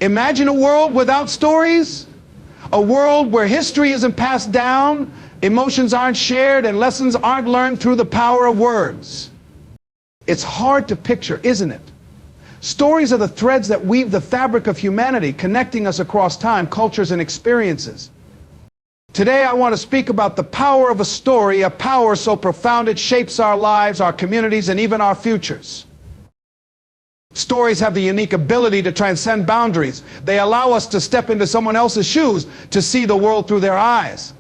Imagine a world without stories, a world where history isn't passed down, emotions aren't shared, and lessons aren't learned through the power of words. It's hard to picture, isn't it? Stories are the threads that weave the fabric of humanity, connecting us across time, cultures, and experiences. Today, I want to speak about the power of a story, a power so profound it shapes our lives, our communities, and even our futures. Stories have the unique ability to transcend boundaries. They allow us to step into someone else's shoes, to see the world through their eyes.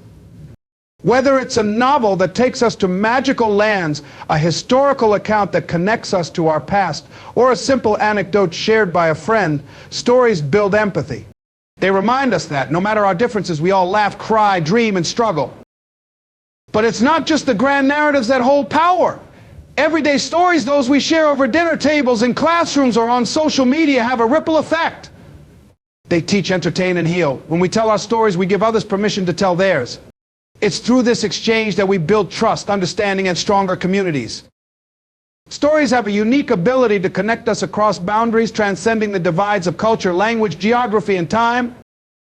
Whether it's a novel that takes us to magical lands, a historical account that connects us to our past, or a simple anecdote shared by a friend, stories build empathy. They remind us that, no matter our differences, we all laugh, cry, dream, and struggle. But it's not just the grand narratives that hold power. Everyday stories, those we share over dinner tables, in classrooms, or on social media, have a ripple effect. They teach, entertain, and heal. When we tell our stories, we give others permission to tell theirs. It's through this exchange that we build trust, understanding, and stronger communities. Stories have a unique ability to connect us across boundaries, transcending the divides of culture, language, geography, and time.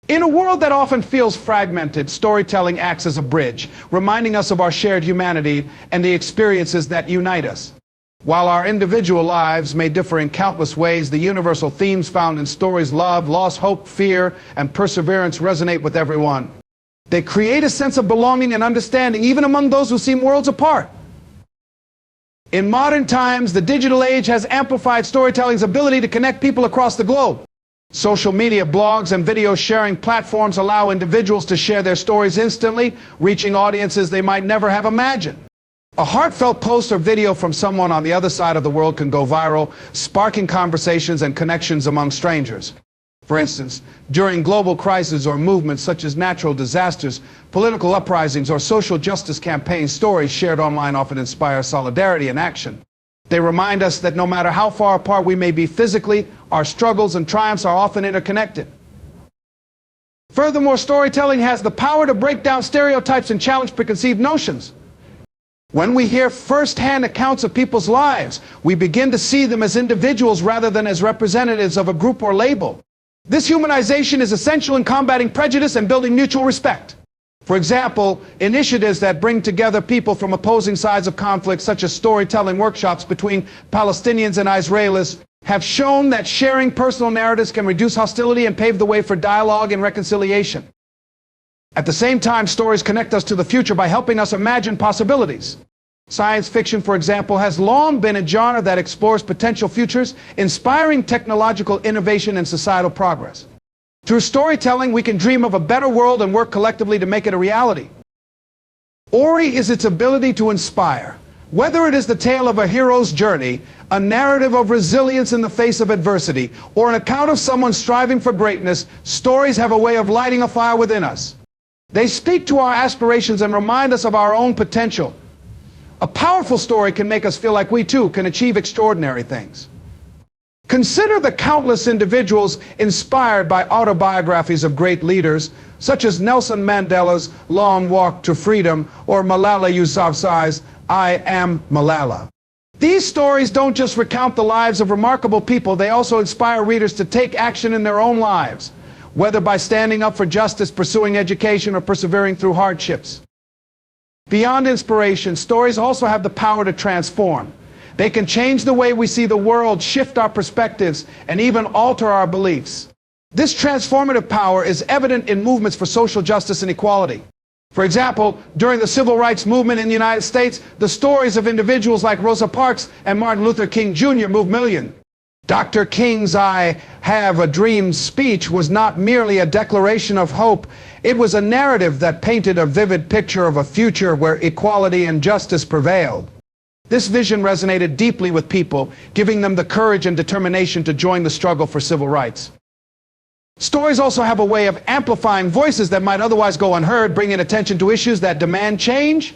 In a world that often feels fragmented, storytelling acts as a bridge, reminding us of our shared humanity and the experiences that unite us. While our individual lives may differ in countless ways, the universal themes found in stories, love, loss, hope, fear, and perseverance, resonate with everyone. They create a sense of belonging and understanding, even among those who seem worlds apart. In modern times, the digital age has amplified storytelling's ability to connect people across the globe. Social media, blogs, and video sharing platforms allow individuals to share their stories instantly, reaching audiences they might never have imagined. A heartfelt post or video from someone on the other side of the world can go viral, sparking conversations and connections among strangers. For instance, during global crises or movements such as natural disasters, political uprisings, or social justice campaigns, stories shared online often inspire solidarity and action. They remind us that no matter how far apart we may be physically, our struggles and triumphs are often interconnected. Furthermore, storytelling has the power to break down stereotypes and challenge preconceived notions. When we hear first-hand accounts of people's lives, we begin to see them as individuals rather than as representatives of a group or label. This humanization is essential in combating prejudice and building mutual respect. For example, initiatives that bring together people from opposing sides of conflict, such as storytelling workshops between Palestinians and Israelis, have shown that sharing personal narratives can reduce hostility and pave the way for dialogue and reconciliation. At the same time, stories connect us to the future by helping us imagine possibilities. Science fiction, for example, has long been a genre that explores potential futures, inspiring technological innovation and societal progress. Through storytelling, we can dream of a better world and work collectively to make it a reality. Ori is its ability to inspire. Whether it is the tale of a hero's journey, a narrative of resilience in the face of adversity, or an account of someone striving for greatness, stories have a way of lighting a fire within us. They speak to our aspirations and remind us of our own potential. A powerful story can make us feel like we too can achieve extraordinary things. Consider the countless individuals inspired by autobiographies of great leaders, such as Nelson Mandela's Long Walk to Freedom or Malala Yousafzai's I Am Malala. These stories don't just recount the lives of remarkable people, they also inspire readers to take action in their own lives, whether by standing up for justice, pursuing education, or persevering through hardships. Beyond inspiration, stories also have the power to transform. They can change the way we see the world, shift our perspectives, and even alter our beliefs. This transformative power is evident in movements for social justice and equality. For example, during the civil rights movement in the United States, the stories of individuals like Rosa Parks and Martin Luther King Jr. moved millions. Dr. King's I Have a Dream speech was not merely a declaration of hope. It was a narrative that painted a vivid picture of a future where equality and justice prevailed. This vision resonated deeply with people, giving them the courage and determination to join the struggle for civil rights. Stories also have a way of amplifying voices that might otherwise go unheard, bringing attention to issues that demand change.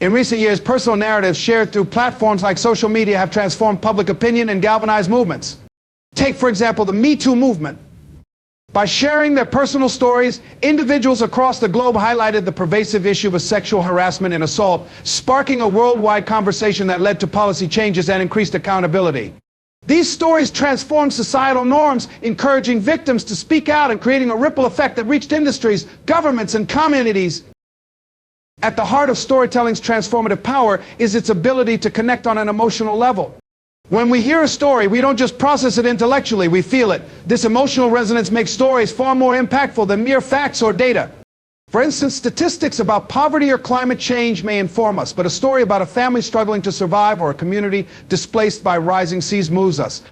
In recent years, personal narratives shared through platforms like social media have transformed public opinion and galvanized movements. Take, for example, the Me Too movement. By sharing their personal stories, individuals across the globe highlighted the pervasive issue of sexual harassment and assault, sparking a worldwide conversation that led to policy changes and increased accountability. These stories transform societal norms, encouraging victims to speak out and creating a ripple effect that reached industries, governments, and communities. At the heart of storytelling's transformative power is its ability to connect on an emotional level. When we hear a story, we don't just process it intellectually, we feel it. This emotional resonance makes stories far more impactful than mere facts or data. For instance, statistics about poverty or climate change may inform us, but a story about a family struggling to survive or a community displaced by rising seas moves us.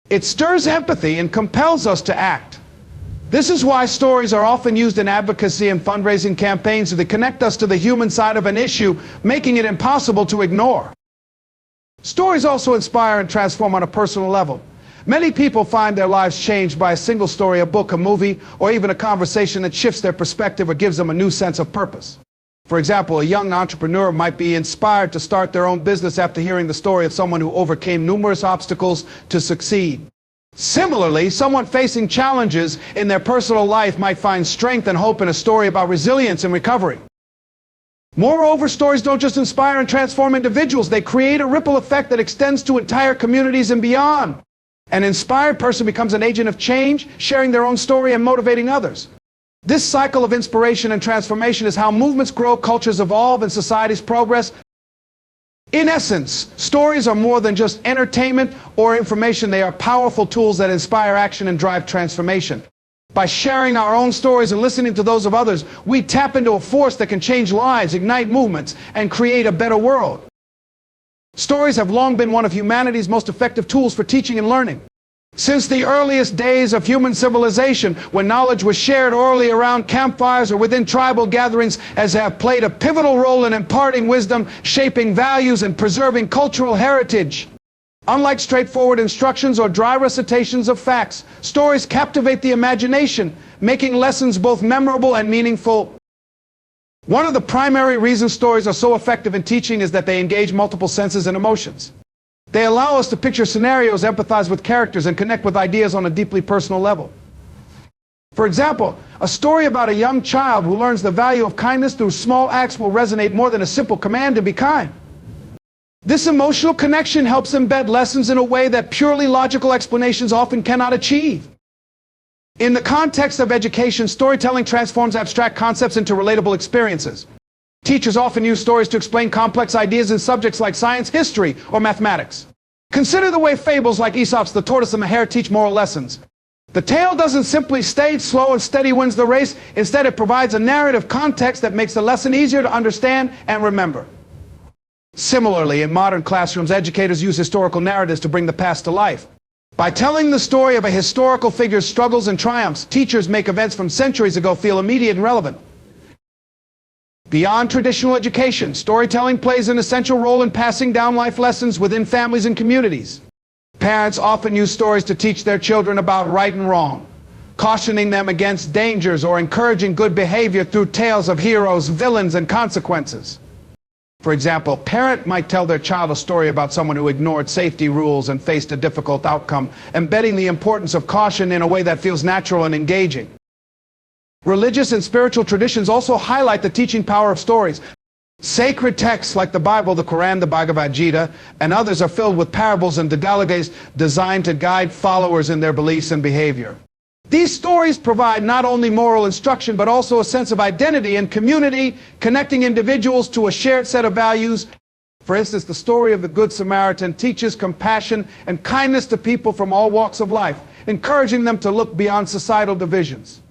It stirs empathy and compels us to act. This is why stories are often used in advocacy and fundraising campaigns. They connect us to the human side of an issue, making it impossible to ignore. Stories also inspire and transform on a personal level. Many people find their lives changed by a single story, a book, a movie, or even a conversation that shifts their perspective or gives them a new sense of purpose. For example, a young entrepreneur might be inspired to start their own business after hearing the story of someone who overcame numerous obstacles to succeed. Similarly, someone facing challenges in their personal life might find strength and hope in a story about resilience and recovery. Moreover, stories don't just inspire and transform individuals, they create a ripple effect that extends to entire communities and beyond. An inspired person becomes an agent of change, sharing their own story and motivating others. This cycle of inspiration and transformation is how movements grow, cultures evolve, and societies progress. In essence, stories are more than just entertainment or information. They are powerful tools that inspire action and drive transformation. By sharing our own stories and listening to those of others, we tap into a force that can change lives, ignite movements, and create a better world. Stories have long been one of humanity's most effective tools for teaching and learning. Since the earliest days of human civilization, when knowledge was shared orally around campfires or within tribal gatherings, as have played a pivotal role in imparting wisdom, shaping values, and preserving cultural heritage. Unlike straightforward instructions or dry recitations of facts, stories captivate the imagination, making lessons both memorable and meaningful. One of the primary reasons stories are so effective in teaching is that they engage multiple senses and emotions. They allow us to picture scenarios, empathize with characters, and connect with ideas on a deeply personal level. For example, a story about a young child who learns the value of kindness through small acts will resonate more than a simple command to be kind. This emotional connection helps embed lessons in a way that purely logical explanations often cannot achieve. In the context of education, storytelling transforms abstract concepts into relatable experiences. Teachers often use stories to explain complex ideas in subjects like science, history, or mathematics. Consider the way fables like Aesop's The Tortoise and the Hare teach moral lessons. The tale doesn't simply state slow and steady wins the race. Instead, it provides a narrative context that makes the lesson easier to understand and remember. Similarly, in modern classrooms, educators use historical narratives to bring the past to life. By telling the story of a historical figure's struggles and triumphs, teachers make events from centuries ago feel immediate and relevant. Beyond traditional education, storytelling plays an essential role in passing down life lessons within families and communities. Parents often use stories to teach their children about right and wrong, cautioning them against dangers or encouraging good behavior through tales of heroes, villains, and consequences. For example, a parent might tell their child a story about someone who ignored safety rules and faced a difficult outcome, embedding the importance of caution in a way that feels natural and engaging. Religious and spiritual traditions also highlight the teaching power of stories. Sacred texts like the Bible, the Quran, the Bhagavad Gita, and others are filled with parables and dialogues designed to guide followers in their beliefs and behavior. These stories provide not only moral instruction, but also a sense of identity and community, connecting individuals to a shared set of values. For instance, the story of the Good Samaritan teaches compassion and kindness to people from all walks of life, encouraging them to look beyond societal divisions.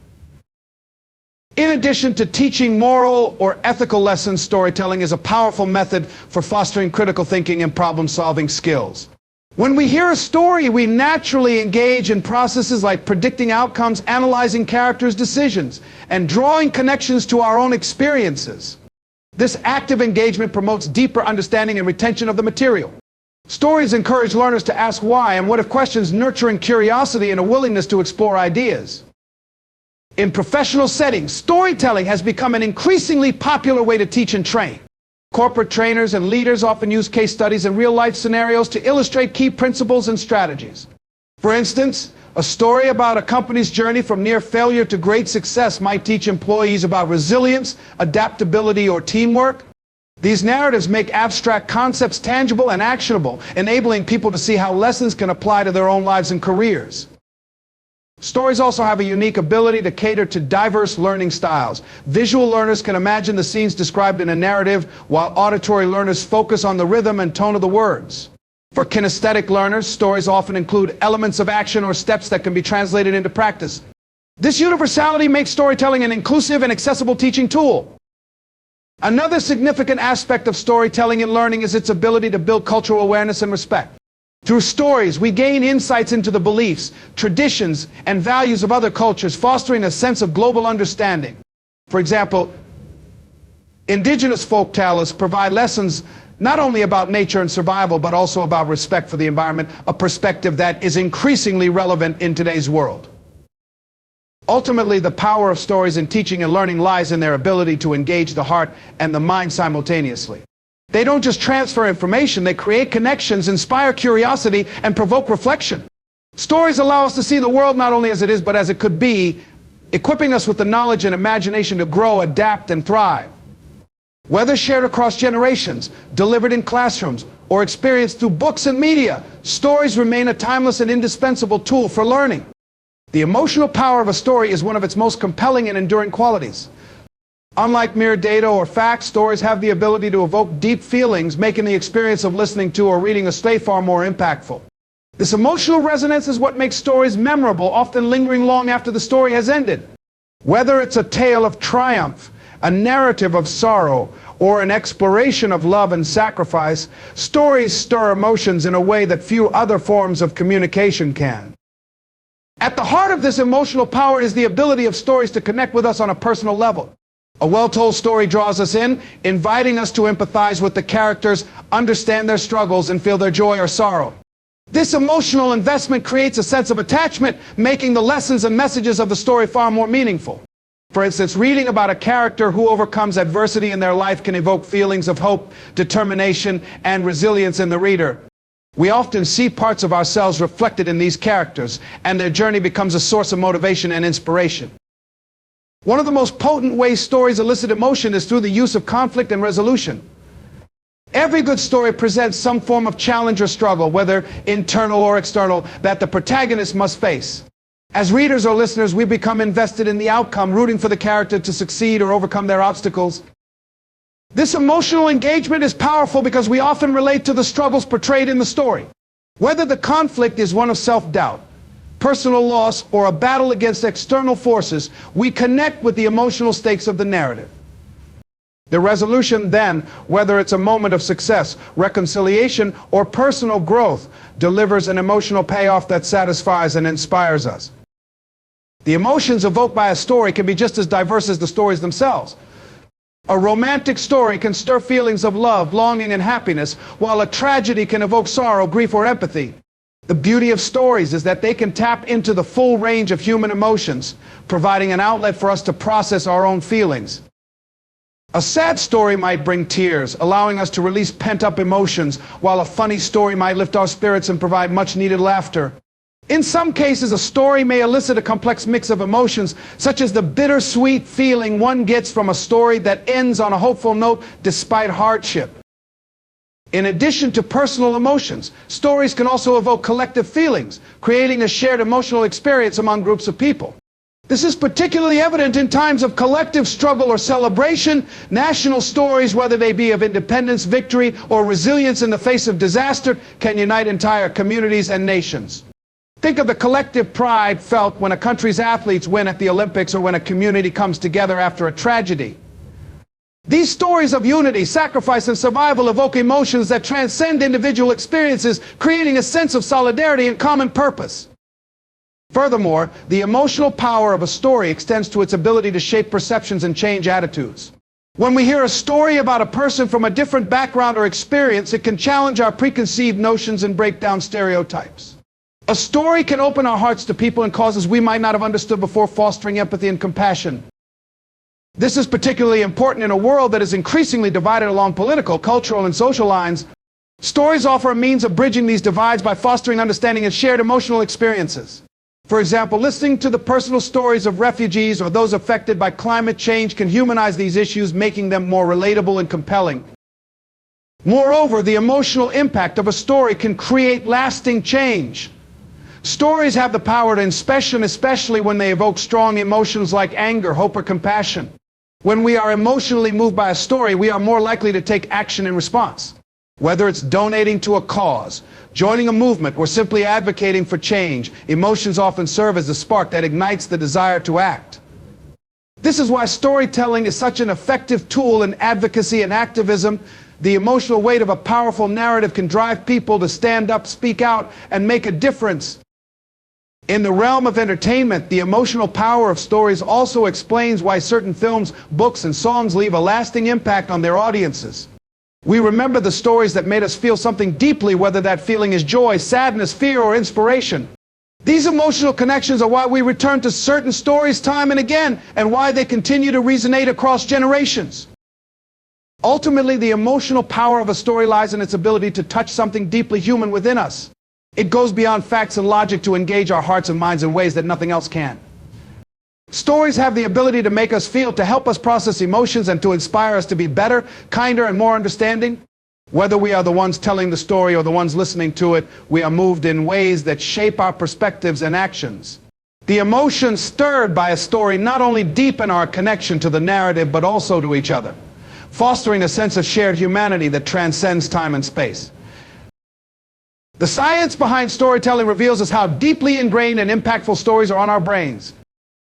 In addition to teaching moral or ethical lessons, storytelling is a powerful method for fostering critical thinking and problem-solving skills. When we hear a story, we naturally engage in processes like predicting outcomes, analyzing characters' decisions, and drawing connections to our own experiences. This active engagement promotes deeper understanding and retention of the material. Stories encourage learners to ask why and what if questions, nurturing curiosity and a willingness to explore ideas. In professional settings, storytelling has become an increasingly popular way to teach and train. Corporate trainers and leaders often use case studies and real-life scenarios to illustrate key principles and strategies. For instance, a story about a company's journey from near failure to great success might teach employees about resilience, adaptability, or teamwork. These narratives make abstract concepts tangible and actionable, enabling people to see how lessons can apply to their own lives and careers. Stories also have a unique ability to cater to diverse learning styles. Visual learners can imagine the scenes described in a narrative, while auditory learners focus on the rhythm and tone of the words. For kinesthetic learners, stories often include elements of action or steps that can be translated into practice. This universality makes storytelling an inclusive and accessible teaching tool. Another significant aspect of storytelling in learning is its ability to build cultural awareness and respect. Through stories, we gain insights into the beliefs, traditions, and values of other cultures, fostering a sense of global understanding. For example, indigenous folktales provide lessons not only about nature and survival, but also about respect for the environment, a perspective that is increasingly relevant in today's world. Ultimately, the power of stories in teaching and learning lies in their ability to engage the heart and the mind simultaneously. They don't just transfer information, they create connections, inspire curiosity, and provoke reflection. Stories allow us to see the world not only as it is, but as it could be, equipping us with the knowledge and imagination to grow, adapt, and thrive. Whether shared across generations, delivered in classrooms, or experienced through books and media, stories remain a timeless and indispensable tool for learning. The emotional power of a story is one of its most compelling and enduring qualities. Unlike mere data or facts, stories have the ability to evoke deep feelings, making the experience of listening to or reading a story far more impactful. This emotional resonance is what makes stories memorable, often lingering long after the story has ended. Whether it's a tale of triumph, a narrative of sorrow, or an exploration of love and sacrifice, stories stir emotions in a way that few other forms of communication can. At the heart of this emotional power is the ability of stories to connect with us on a personal level. A well-told story draws us in, inviting us to empathize with the characters, understand their struggles, and feel their joy or sorrow. This emotional investment creates a sense of attachment, making the lessons and messages of the story far more meaningful. For instance, reading about a character who overcomes adversity in their life can evoke feelings of hope, determination, and resilience in the reader. We often see parts of ourselves reflected in these characters, and their journey becomes a source of motivation and inspiration. One of the most potent ways stories elicit emotion is through the use of conflict and resolution. Every good story presents some form of challenge or struggle, whether internal or external, that the protagonist must face. As readers or listeners, we become invested in the outcome, rooting for the character to succeed or overcome their obstacles. This emotional engagement is powerful because we often relate to the struggles portrayed in the story. Whether the conflict is one of self-doubt, personal loss, or a battle against external forces, we connect with the emotional stakes of the narrative. The resolution then, whether it's a moment of success, reconciliation, or personal growth, delivers an emotional payoff that satisfies and inspires us. The emotions evoked by a story can be just as diverse as the stories themselves. A romantic story can stir feelings of love, longing, and happiness, while a tragedy can evoke sorrow, grief, or empathy. The beauty of stories is that they can tap into the full range of human emotions, providing an outlet for us to process our own feelings. A sad story might bring tears, allowing us to release pent-up emotions, while a funny story might lift our spirits and provide much-needed laughter. In some cases, a story may elicit a complex mix of emotions, such as the bittersweet feeling one gets from a story that ends on a hopeful note despite hardship. In addition to personal emotions, stories can also evoke collective feelings, creating a shared emotional experience among groups of people. This is particularly evident in times of collective struggle or celebration. National stories, whether they be of independence, victory, or resilience in the face of disaster, can unite entire communities and nations. Think of the collective pride felt when a country's athletes win at the Olympics, or when a community comes together after a tragedy. These stories of unity, sacrifice, and survival evoke emotions that transcend individual experiences, creating a sense of solidarity and common purpose. Furthermore, the emotional power of a story extends to its ability to shape perceptions and change attitudes. When we hear a story about a person from a different background or experience, it can challenge our preconceived notions and break down stereotypes. A story can open our hearts to people and causes we might not have understood before, fostering empathy and compassion. This is particularly important in a world that is increasingly divided along political, cultural, and social lines. Stories offer a means of bridging these divides by fostering understanding and shared emotional experiences. For example, listening to the personal stories of refugees or those affected by climate change can humanize these issues, making them more relatable and compelling. Moreover, the emotional impact of a story can create lasting change. Stories have the power to inspire, especially when they evoke strong emotions like anger, hope, or compassion. When we are emotionally moved by a story, we are more likely to take action in response. Whether it's donating to a cause, joining a movement, or simply advocating for change, emotions often serve as the spark that ignites the desire to act. This is why storytelling is such an effective tool in advocacy and activism. The emotional weight of a powerful narrative can drive people to stand up, speak out, and make a difference. In the realm of entertainment, the emotional power of stories also explains why certain films, books, and songs leave a lasting impact on their audiences. We remember the stories that made us feel something deeply, whether that feeling is joy, sadness, fear, or inspiration. These emotional connections are why we return to certain stories time and again, and why they continue to resonate across generations. Ultimately, the emotional power of a story lies in its ability to touch something deeply human within us. It goes beyond facts and logic to engage our hearts and minds in ways that nothing else can. Stories have the ability to make us feel, to help us process emotions, and to inspire us to be better, kinder, and more understanding. Whether we are the ones telling the story or the ones listening to it, we are moved in ways that shape our perspectives and actions. The emotions stirred by a story not only deepen our connection to the narrative, but also to each other, fostering a sense of shared humanity that transcends time and space. The science behind storytelling reveals us how deeply ingrained and impactful stories are on our brains.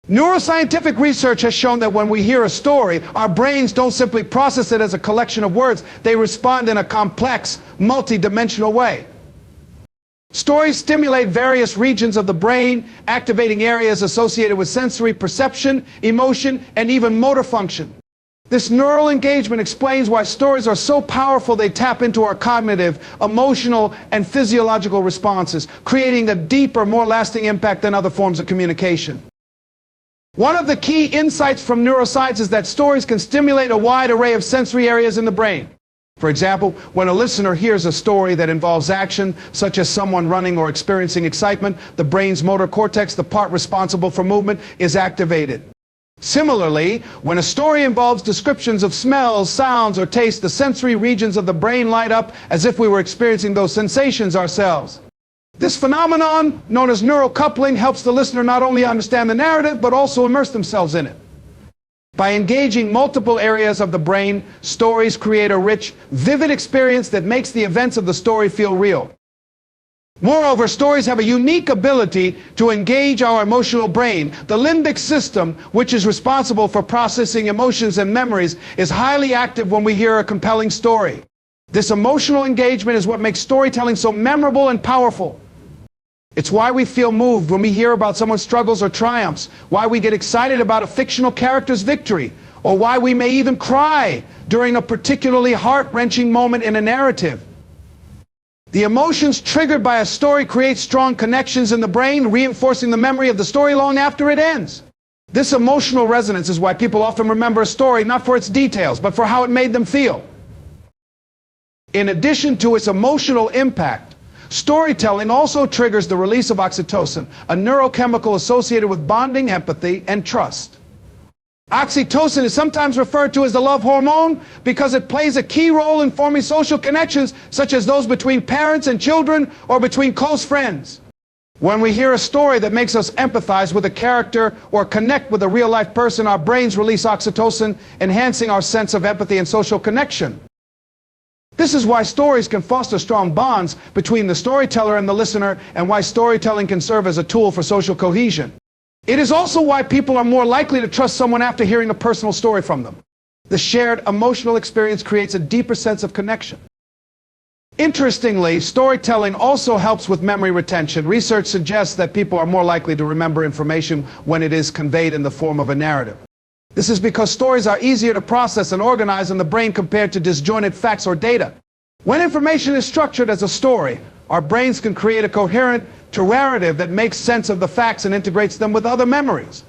Neuroscientific research has shown that when we hear a story, our brains don't simply process it as a collection of words, they respond in a complex, multi-dimensional way. Stories stimulate various regions of the brain, activating areas associated with sensory perception, emotion, and even motor function. This neural engagement explains why stories are so powerful. They tap into our cognitive, emotional, and physiological responses, creating a deeper, more lasting impact than other forms of communication. One of the key insights from neuroscience is that stories can stimulate a wide array of sensory areas in the brain. For example, when a listener hears a story that involves action, such as someone running or experiencing excitement, the brain's motor cortex, the part responsible for movement, is activated. Similarly, when a story involves descriptions of smells, sounds, or tastes, the sensory regions of the brain light up as if we were experiencing those sensations ourselves. This phenomenon, known as neural coupling, helps the listener not only understand the narrative, but also immerse themselves in it. By engaging multiple areas of the brain, stories create a rich, vivid experience that makes the events of the story feel real. Moreover, stories have a unique ability to engage our emotional brain. The limbic system, which is responsible for processing emotions and memories, is highly active when we hear a compelling story. This emotional engagement is what makes storytelling so memorable and powerful. It's why we feel moved when we hear about someone's struggles or triumphs, why we get excited about a fictional character's victory, or why we may even cry during a particularly heart-wrenching moment in a narrative. The emotions triggered by a story create strong connections in the brain, reinforcing the memory of the story long after it ends. This emotional resonance is why people often remember a story not for its details, but for how it made them feel. In addition to its emotional impact, storytelling also triggers the release of oxytocin, a neurochemical associated with bonding, empathy, and trust. Oxytocin is sometimes referred to as the love hormone because it plays a key role in forming social connections, such as those between parents and children or between close friends. When we hear a story that makes us empathize with a character or connect with a real-life person, our brains release oxytocin, enhancing our sense of empathy and social connection. This is why stories can foster strong bonds between the storyteller and the listener, and why storytelling can serve as a tool for social cohesion. It is also why people are more likely to trust someone after hearing a personal story from them. The shared emotional experience creates a deeper sense of connection. Interestingly, storytelling also helps with memory retention. Research suggests that people are more likely to remember information when it is conveyed in the form of a narrative. This is because stories are easier to process and organize in the brain compared to disjointed facts or data. When information is structured as a story, our brains can create a coherent narrative that makes sense of the facts and integrates them with other memories.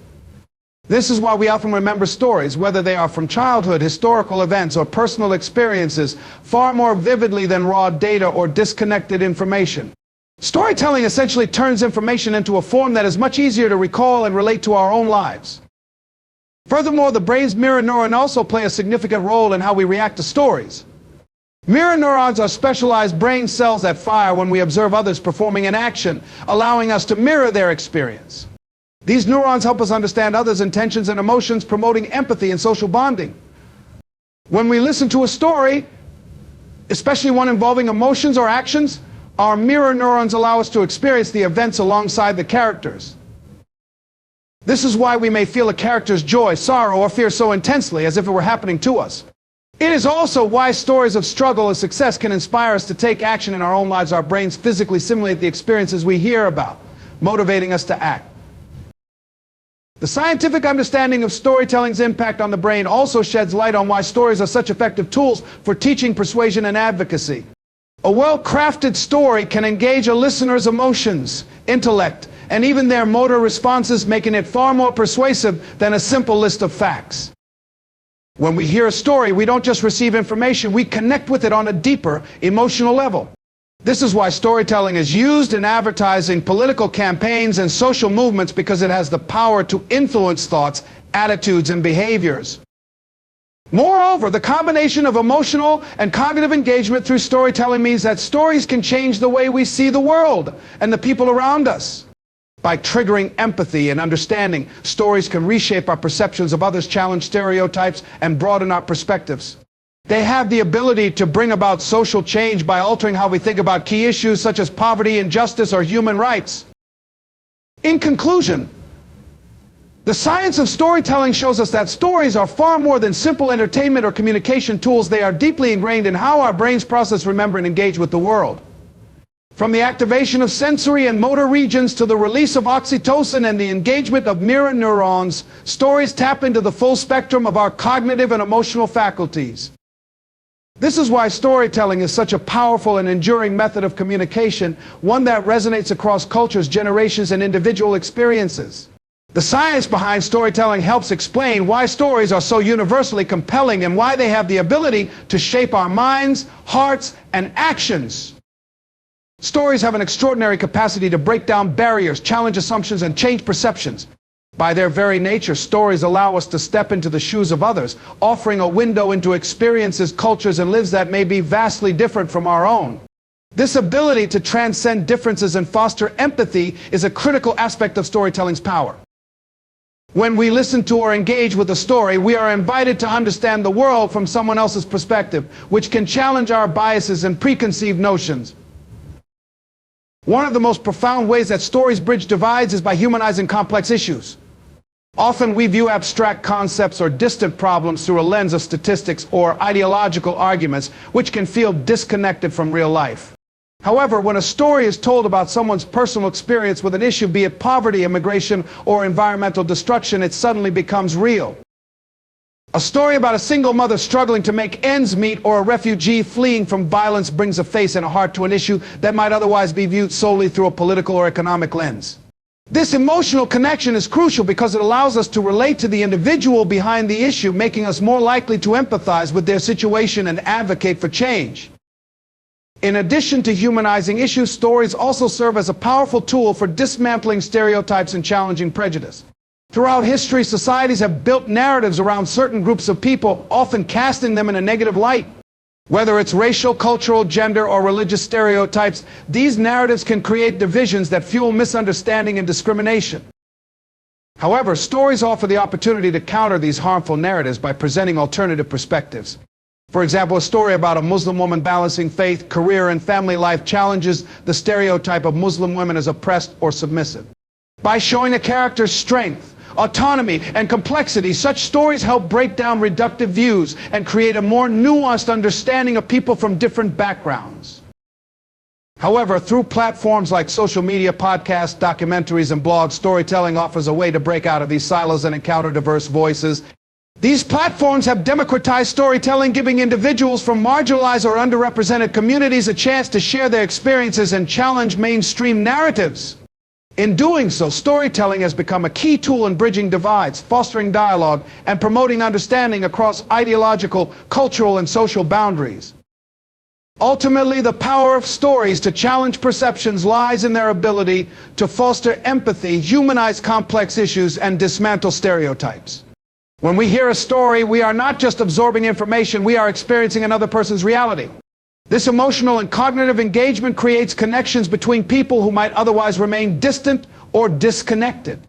This is why we often remember stories, whether they are from childhood, historical events, or personal experiences, far more vividly than raw data or disconnected information. Storytelling essentially turns information into a form that is much easier to recall and relate to our own lives. Furthermore, the brain's mirror neuron also play a significant role in how we react to stories. Mirror neurons are specialized brain cells that fire when we observe others performing an action, allowing us to mirror their experience. These neurons help us understand others' intentions and emotions, promoting empathy and social bonding. When we listen to a story, especially one involving emotions or actions, our mirror neurons allow us to experience the events alongside the characters. This is why we may feel a character's joy, sorrow, or fear so intensely as if it were happening to us. It is also why stories of struggle or success can inspire us to take action in our own lives. Our brains physically simulate the experiences we hear about, motivating us to act. The scientific understanding of storytelling's impact on the brain also sheds light on why stories are such effective tools for teaching, persuasion, and advocacy. A well-crafted story can engage a listener's emotions, intellect, and even their motor responses, making it far more persuasive than a simple list of facts. When we hear a story, we don't just receive information, we connect with it on a deeper emotional level. This is why storytelling is used in advertising, political campaigns, and social movements, because it has the power to influence thoughts, attitudes, and behaviors. Moreover, the combination of emotional and cognitive engagement through storytelling means that stories can change the way we see the world and the people around us. By triggering empathy and understanding, stories can reshape our perceptions of others, challenge stereotypes, and broaden our perspectives. They have the ability to bring about social change by altering how we think about key issues such as poverty, injustice, or human rights. In conclusion, the science of storytelling shows us that stories are far more than simple entertainment or communication tools. They are deeply ingrained in how our brains process, remember, and engage with the world. From the activation of sensory and motor regions to the release of oxytocin and the engagement of mirror neurons, stories tap into the full spectrum of our cognitive and emotional faculties. This is why storytelling is such a powerful and enduring method of communication, one that resonates across cultures, generations, and individual experiences. The science behind storytelling helps explain why stories are so universally compelling and why they have the ability to shape our minds, hearts, and actions. Stories have an extraordinary capacity to break down barriers, challenge assumptions, and change perceptions. By their very nature, stories allow us to step into the shoes of others, offering a window into experiences, cultures, and lives that may be vastly different from our own. This ability to transcend differences and foster empathy is a critical aspect of storytelling's power. When we listen to or engage with a story, we are invited to understand the world from someone else's perspective, which can challenge our biases and preconceived notions. One of the most profound ways that stories bridge divides is by humanizing complex issues. Often we view abstract concepts or distant problems through a lens of statistics or ideological arguments, which can feel disconnected from real life. However, when a story is told about someone's personal experience with an issue, be it poverty, immigration, or environmental destruction, it suddenly becomes real. A story about a single mother struggling to make ends meet or a refugee fleeing from violence brings a face and a heart to an issue that might otherwise be viewed solely through a political or economic lens. This emotional connection is crucial because it allows us to relate to the individual behind the issue, making us more likely to empathize with their situation and advocate for change. In addition to humanizing issues, stories also serve as a powerful tool for dismantling stereotypes and challenging prejudice. Throughout history, societies have built narratives around certain groups of people, often casting them in a negative light. Whether it's racial, cultural, gender, or religious stereotypes, these narratives can create divisions that fuel misunderstanding and discrimination. However, stories offer the opportunity to counter these harmful narratives by presenting alternative perspectives. For example, a story about a Muslim woman balancing faith, career, and family life challenges the stereotype of Muslim women as oppressed or submissive. By showing a character's strength, autonomy, and complexity, such stories help break down reductive views and create a more nuanced understanding of people from different backgrounds. However, through platforms like social media, podcasts, documentaries, and blogs, storytelling offers a way to break out of these silos and encounter diverse voices. These platforms have democratized storytelling, giving individuals from marginalized or underrepresented communities a chance to share their experiences and challenge mainstream narratives. In doing so, storytelling has become a key tool in bridging divides, fostering dialogue, and promoting understanding across ideological, cultural, and social boundaries. Ultimately, the power of stories to challenge perceptions lies in their ability to foster empathy, humanize complex issues, and dismantle stereotypes. When we hear a story, we are not just absorbing information, we are experiencing another person's reality. This emotional and cognitive engagement creates connections between people who might otherwise remain distant or disconnected.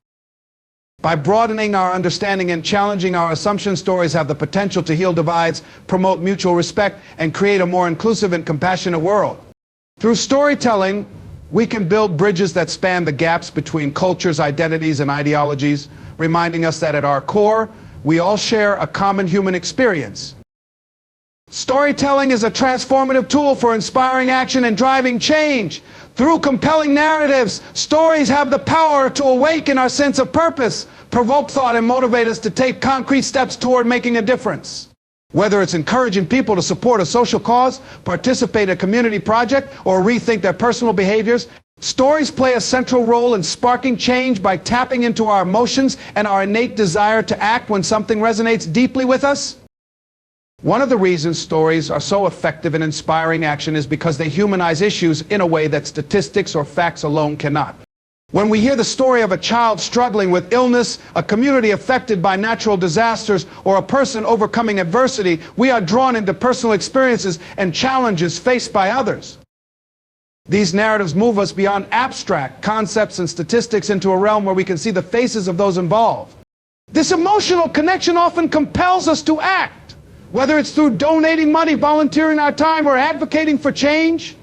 By broadening our understanding and challenging our assumptions, stories have the potential to heal divides, promote mutual respect, and create a more inclusive and compassionate world. Through storytelling, we can build bridges that span the gaps between cultures, identities, and ideologies, reminding us that at our core, we all share a common human experience. Storytelling is a transformative tool for inspiring action and driving change. Through compelling narratives, stories have the power to awaken our sense of purpose, provoke thought, and motivate us to take concrete steps toward making a difference. Whether it's encouraging people to support a social cause, participate in a community project, or rethink their personal behaviors, stories play a central role in sparking change by tapping into our emotions and our innate desire to act when something resonates deeply with us. One of the reasons stories are so effective in inspiring action is because they humanize issues in a way that statistics or facts alone cannot. When we hear the story of a child struggling with illness, a community affected by natural disasters, or a person overcoming adversity, we are drawn into personal experiences and challenges faced by others. These narratives move us beyond abstract concepts and statistics into a realm where we can see the faces of those involved. This emotional connection often compels us to act, whether it's through donating money, volunteering our time, or advocating for change.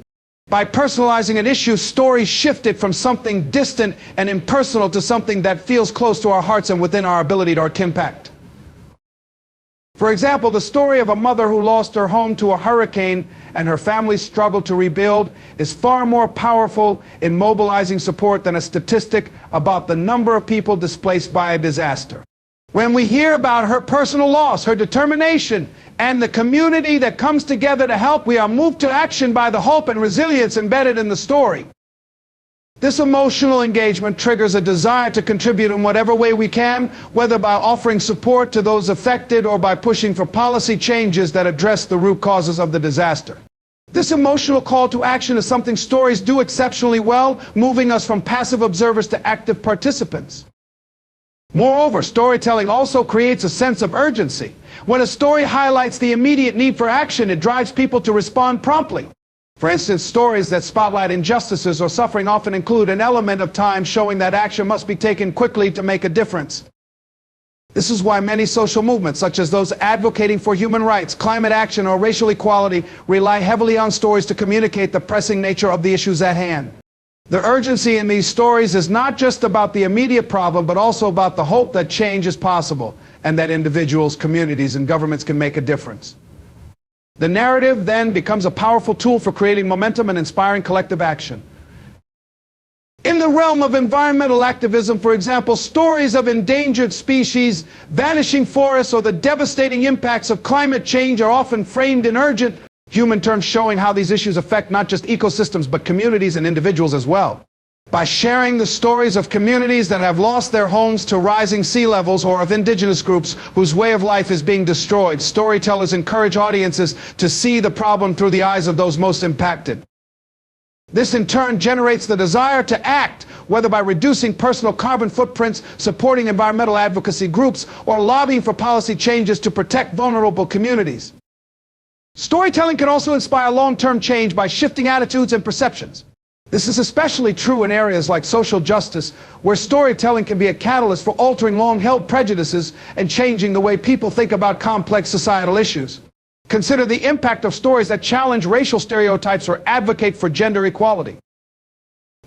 By personalizing an issue, stories shift it from something distant and impersonal to something that feels close to our hearts and within our ability to impact. For example, the story of a mother who lost her home to a hurricane and her family struggled to rebuild is far more powerful in mobilizing support than a statistic about the number of people displaced by a disaster. When we hear about her personal loss, her determination, and the community that comes together to help, we are moved to action by the hope and resilience embedded in the story. This emotional engagement triggers a desire to contribute in whatever way we can, whether by offering support to those affected or by pushing for policy changes that address the root causes of the disaster. This emotional call to action is something stories do exceptionally well, moving us from passive observers to active participants. Moreover, storytelling also creates a sense of urgency. When a story highlights the immediate need for action, it drives people to respond promptly. For instance, stories that spotlight injustices or suffering often include an element of time showing that action must be taken quickly to make a difference. This is why many social movements, such as those advocating for human rights, climate action, or racial equality, rely heavily on stories to communicate the pressing nature of the issues at hand. The urgency in these stories is not just about the immediate problem, but also about the hope that change is possible and that individuals, communities, and governments can make a difference. The narrative then becomes a powerful tool for creating momentum and inspiring collective action. In the realm of environmental activism, for example, stories of endangered species, vanishing forests, or the devastating impacts of climate change are often framed in urgent human terms, showing how these issues affect not just ecosystems but communities and individuals as well. By sharing the stories of communities that have lost their homes to rising sea levels, or of indigenous groups whose way of life is being destroyed, storytellers encourage audiences to see the problem through the eyes of those most impacted. This in turn generates the desire to act, whether by reducing personal carbon footprints, supporting environmental advocacy groups, or lobbying for policy changes to protect vulnerable communities. Storytelling can also inspire long-term change by shifting attitudes and perceptions. This is especially true in areas like social justice, where storytelling can be a catalyst for altering long-held prejudices and changing the way people think about complex societal issues. Consider the impact of stories that challenge racial stereotypes or advocate for gender equality.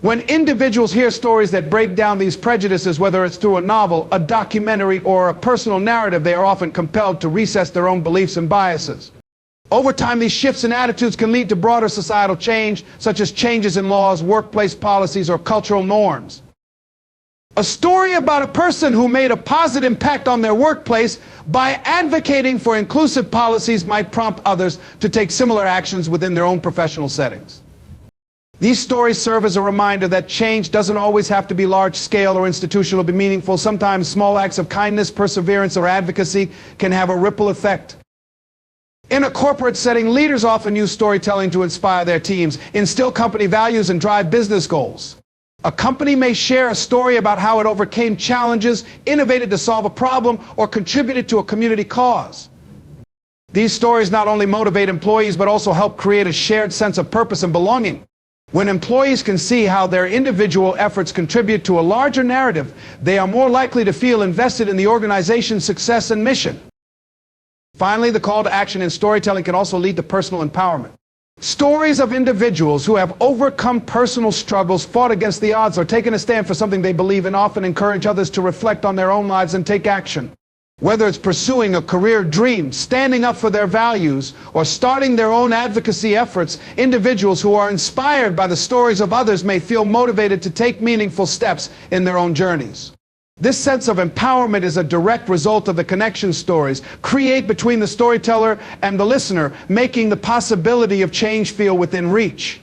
When individuals hear stories that break down these prejudices, whether it's through a novel, a documentary, or a personal narrative, they are often compelled to reassess their own beliefs and biases. Over time, these shifts in attitudes can lead to broader societal change, such as changes in laws, workplace policies, or cultural norms. A story about a person who made a positive impact on their workplace by advocating for inclusive policies might prompt others to take similar actions within their own professional settings. These stories serve as a reminder that change doesn't always have to be large-scale or institutional to be meaningful. Sometimes small acts of kindness, perseverance, or advocacy can have a ripple effect. In a corporate setting, leaders often use storytelling to inspire their teams, instill company values, and drive business goals. A company may share a story about how it overcame challenges, innovated to solve a problem, or contributed to a community cause. These stories not only motivate employees but also help create a shared sense of purpose and belonging. When employees can see how their individual efforts contribute to a larger narrative, they are more likely to feel invested in the organization's success and mission. Finally, the call to action in storytelling can also lead to personal empowerment. Stories of individuals who have overcome personal struggles, fought against the odds, or taken a stand for something they believe in often encourage others to reflect on their own lives and take action. Whether it's pursuing a career dream, standing up for their values, or starting their own advocacy efforts, individuals who are inspired by the stories of others may feel motivated to take meaningful steps in their own journeys. This sense of empowerment is a direct result of the connection stories create between the storyteller and the listener, making the possibility of change feel within reach.